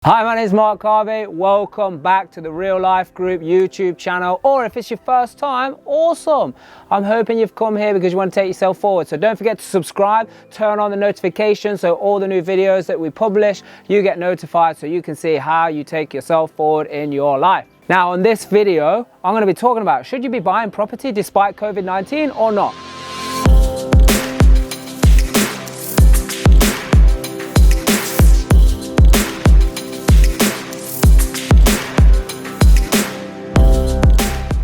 Hi, my name is Mark Harvey. Welcome back to the Real Life Group YouTube channel, or if it's your first time, awesome. I'm hoping you've come here because you want to take yourself forward. So don't forget to subscribe, turn on the notifications so all the new videos that we publish, you get notified so you can see how you take yourself forward in your life. Now, on this video, I'm going to be talking about should you be buying property despite COVID-19 or not?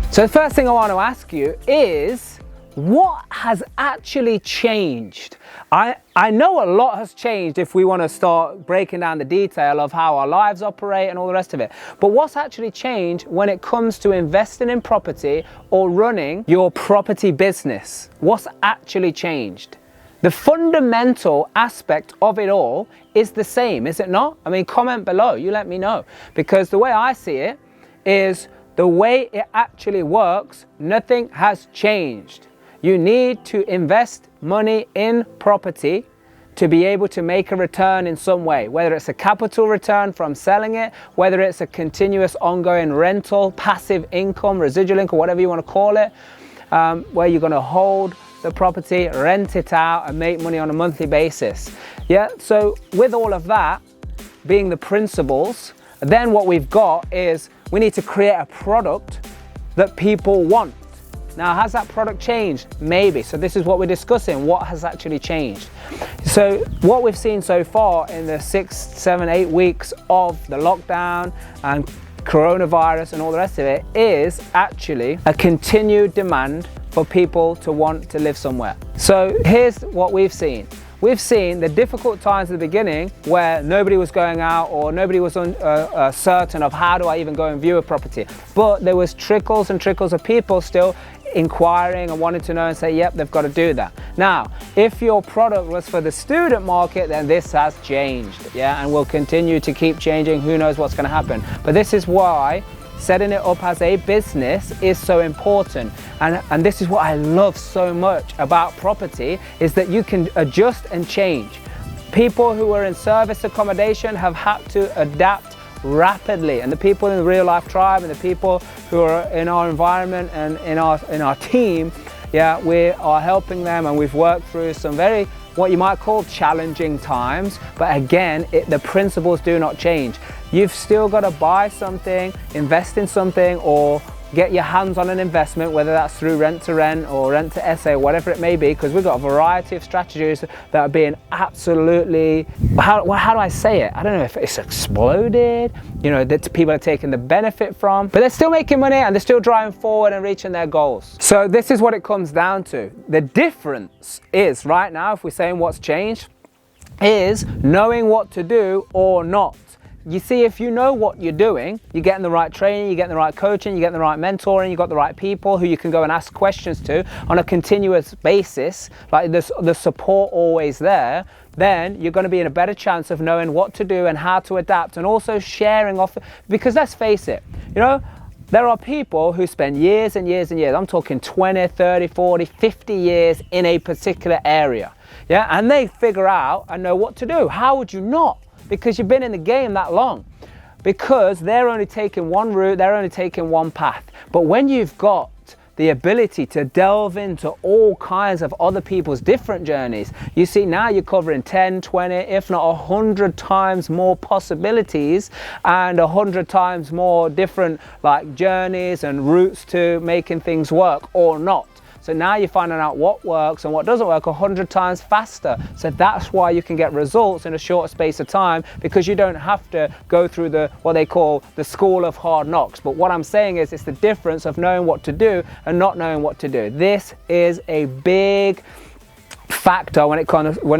So the first thing I want to ask you is, what has actually changed? I know a lot has changed if we want to start breaking down the detail of how our lives operate and all the rest of it. But what's actually changed when it comes to investing in property or running your property business? What's actually changed? The fundamental aspect of it all is the same, is it not? I mean, comment below, you let me know. Because the way I see it is, the way it actually works, nothing has changed. You need to invest money in property to be able to make a return in some way, whether it's a capital return from selling it, whether it's a continuous ongoing rental, passive income, residual income, whatever you want to call it, where you're going to hold the property, rent it out and make money on a monthly basis. Yeah, so with all of that being the principles, then what we've got is we need to create a product that people want. Now, has that product changed? Maybe. So this is what we're discussing. What has actually changed? So what we've seen so far in the 6, 7, 8 weeks of the lockdown and coronavirus and all the rest of it is actually a continued demand for people to want to live somewhere. So here's what we've seen. We've seen the difficult times at the beginning where nobody was going out or nobody was certain of how do I even go and view a property. But there was trickles and trickles of people still inquiring and wanting to know and say, yep, they've got to do that. Now, if your product was for the student market, then this has changed, yeah, and will continue to keep changing. Who knows what's going to happen? But this is why setting it up as a business is so important. And this is what I love so much about property, is that you can adjust and change. People who are in service accommodation have had to adapt rapidly, and the people in the Real Life Tribe and the people who are in our environment and in our team, yeah, we are helping them, and we've worked through some very, what you might call, challenging times. But again, the principles do not change. You've still got to buy something, invest in something, or get your hands on an investment, whether that's through rent to rent or rent to SA, whatever it may be, because we've got a variety of strategies that are being absolutely, how do I say it? I don't know if it's exploded, you know, that people are taking the benefit from, but they're still making money and they're still driving forward and reaching their goals. So this is what it comes down to. The difference is, right now, if we're saying what's changed, is knowing what to do or not. You see, if you know what you're doing, you're getting the right training, you're getting the right coaching, you're getting the right mentoring, you've got the right people who you can go and ask questions to on a continuous basis, like the support always there, then you're going to be in a better chance of knowing what to do and how to adapt, and also sharing off, because let's face it, you know, there are people who spend years and years and years, I'm talking 20, 30, 40, 50 years in a particular area, yeah, and they figure out and know what to do. How would you not? Because you've been in the game that long. Because they're only taking one route, they're only taking one path. But when you've got the ability to delve into all kinds of other people's different journeys, you see, now you're covering 10, 20, if not 100 times more possibilities and 100 times more different like journeys and routes to making things work or not. So now you're finding out what works and what doesn't work 100 times faster. So that's why you can get results in a short space of time, because you don't have to go through what they call the school of hard knocks. But what I'm saying is, it's the difference of knowing what to do and not knowing what to do. This is a big factor when it's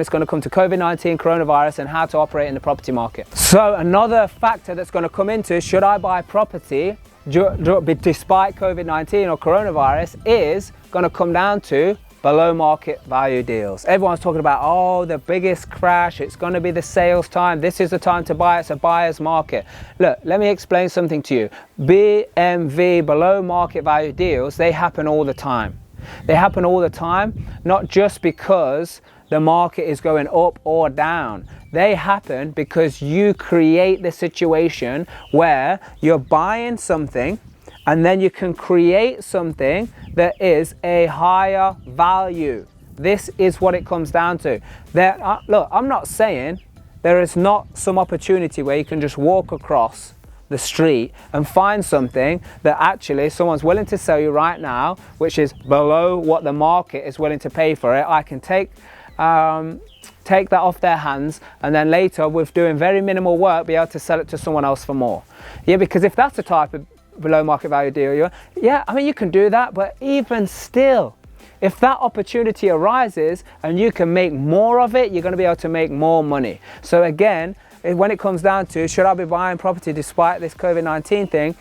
going to come to COVID-19, coronavirus, and how to operate in the property market. So another factor that's going to come into, should I buy property despite COVID-19 or coronavirus, is going to come down to below market value deals. Everyone's talking about, oh, the biggest crash, it's going to be the sales time, this is the time to buy, it's a buyer's market. Look, let me explain something to you. BMV, below market value deals, they happen all the time. They happen all the time, not just because the market is going up or down. They happen because you create the situation where you're buying something and then you can create something that is a higher value. This is what it comes down to. Look, I'm not saying there is not some opportunity where you can just walk across the street and find something that actually someone's willing to sell you right now, which is below what the market is willing to pay for it. I can take that off their hands, and then later, with doing very minimal work, be able to sell it to someone else for more. Yeah, because if that's the type of below market value deal, yeah, I mean, you can do that, but even still, if that opportunity arises and you can make more of it, you're going to be able to make more money. So again, when it comes down to, should I be buying property despite this COVID-19 thing?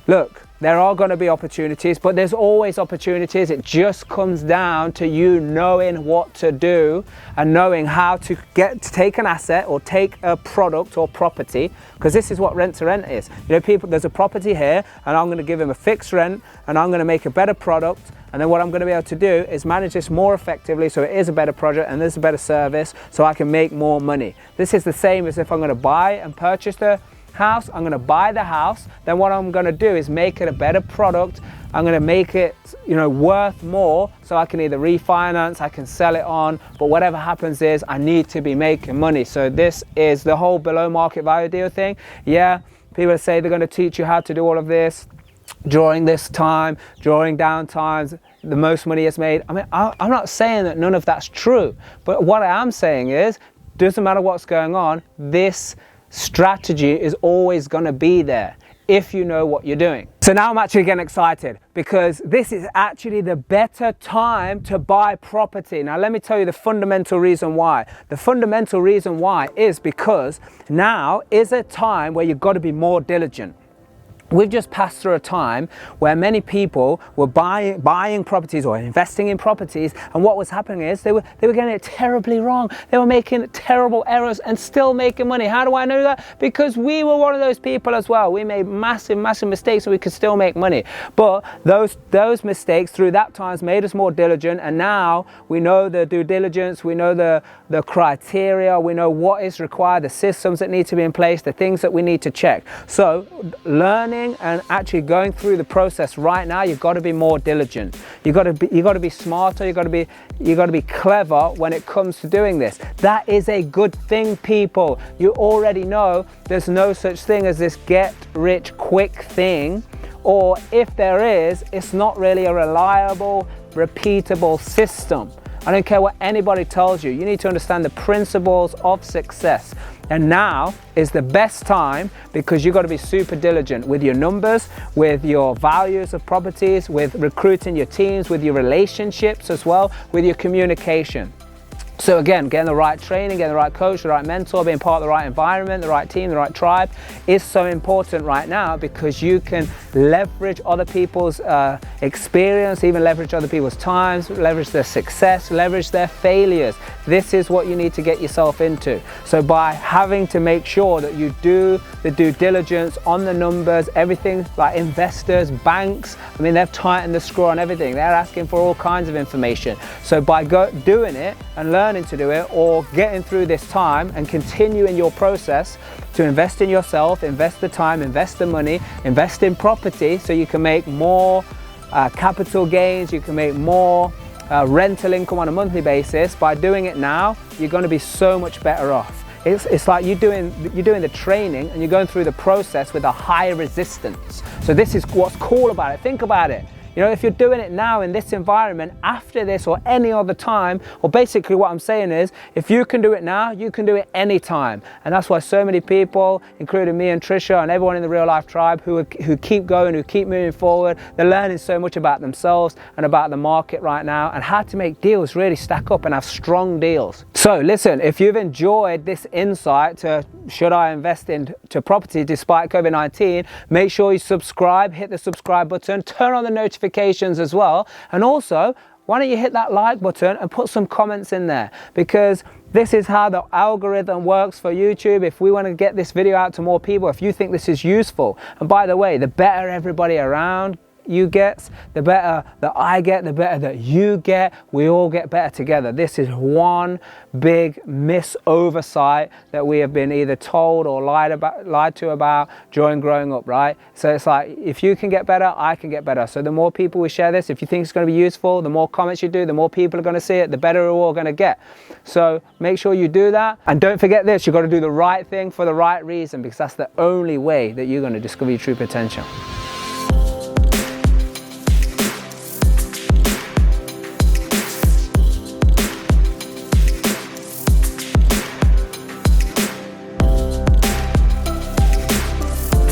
Look, there are going to be opportunities, but there's always opportunities. It just comes down to you knowing what to do and knowing how to take an asset or take a product or property, because this is what rent to rent is. You know, there's a property here and I'm going to give them a fixed rent and I'm going to make a better product. And then what I'm going to be able to do is manage this more effectively so it is a better project and there's a better service so I can make more money. This is the same as if I'm going to buy and purchase the house. I'm going to buy the house. Then what I'm going to do is make it a better product. I'm going to make it, worth more so I can either refinance, I can sell it on, but whatever happens is I need to be making money. So this is the whole below market value deal thing. Yeah, people say they're going to teach you how to do all of this during this time, during down times, the most money is made. I mean, I'm not saying that none of that's true, but what I am saying is, doesn't matter what's going on, this strategy is always going to be there if you know what you're doing. So now I'm actually getting excited because this is actually the better time to buy property. Now let me tell you the fundamental reason why. The fundamental reason why is because now is a time where you've got to be more diligent. We've just passed through a time where many people were buying properties or investing in properties, and what was happening is they were getting it terribly wrong. They were making terrible errors and still making money. How do I know that? Because we were one of those people as well. We made massive mistakes so we could still make money. But those mistakes through that times made us more diligent, and now we know the due diligence, we know the criteria, we know what is required, the systems that need to be in place, the things that we need to check. So learning and actually going through the process right now, you've got to be more diligent. You've got to be smarter. You've got to be clever when it comes to doing this. That is a good thing, people. You already know there's no such thing as this get rich quick thing, or if there is, it's not really a reliable, repeatable system. I don't care what anybody tells you. You need to understand the principles of success. And now is the best time because you've got to be super diligent with your numbers, with your values of properties, with recruiting your teams, with your relationships as well, with your communication. So again, getting the right training, getting the right coach, the right mentor, being part of the right environment, the right team, the right tribe is so important right now because you can leverage other people's experience, even leverage other people's times, leverage their success, leverage their failures. This is what you need to get yourself into. So by having to make sure that you do the due diligence on the numbers, everything like investors, banks, I mean, they've tightened the screw on everything. They're asking for all kinds of information. So by doing it and learning to do it, or getting through this time and continuing your process to invest in yourself, invest the time, invest the money, invest in property so you can make more capital gains, you can make more rental income on a monthly basis. By doing it now, you're going to be so much better off. It's like you're doing the training and you're going through the process with a higher resistance. So this is what's cool about it. Think about it. You know, if you're doing it now in this environment, after this or any other time, or basically what I'm saying is, if you can do it now, you can do it anytime. And that's why so many people, including me and Trisha and everyone in the Real Life Tribe who keep going, who keep moving forward, they're learning so much about themselves and about the market right now and how to make deals really stack up and have strong deals. So listen, if you've enjoyed this insight to should I invest into property despite COVID-19, make sure you subscribe, hit the subscribe button, turn on the notifications as well. And also, why don't you hit that like button and put some comments in there, because this is how the algorithm works for YouTube. If we want to get this video out to more people, if you think this is useful, and by the way, the better everybody around you gets, the better that I get, the better that you get. We all get better together. This is one big oversight that we have been either told or lied to about during growing up, right? So it's like, if you can get better, I can get better. So the more people we share this, if you think it's going to be useful, the more comments you do, the more people are going to see it, the better we're all going to get. So make sure you do that. And don't forget this, you've got to do the right thing for the right reason, because that's the only way that you're going to discover your true potential.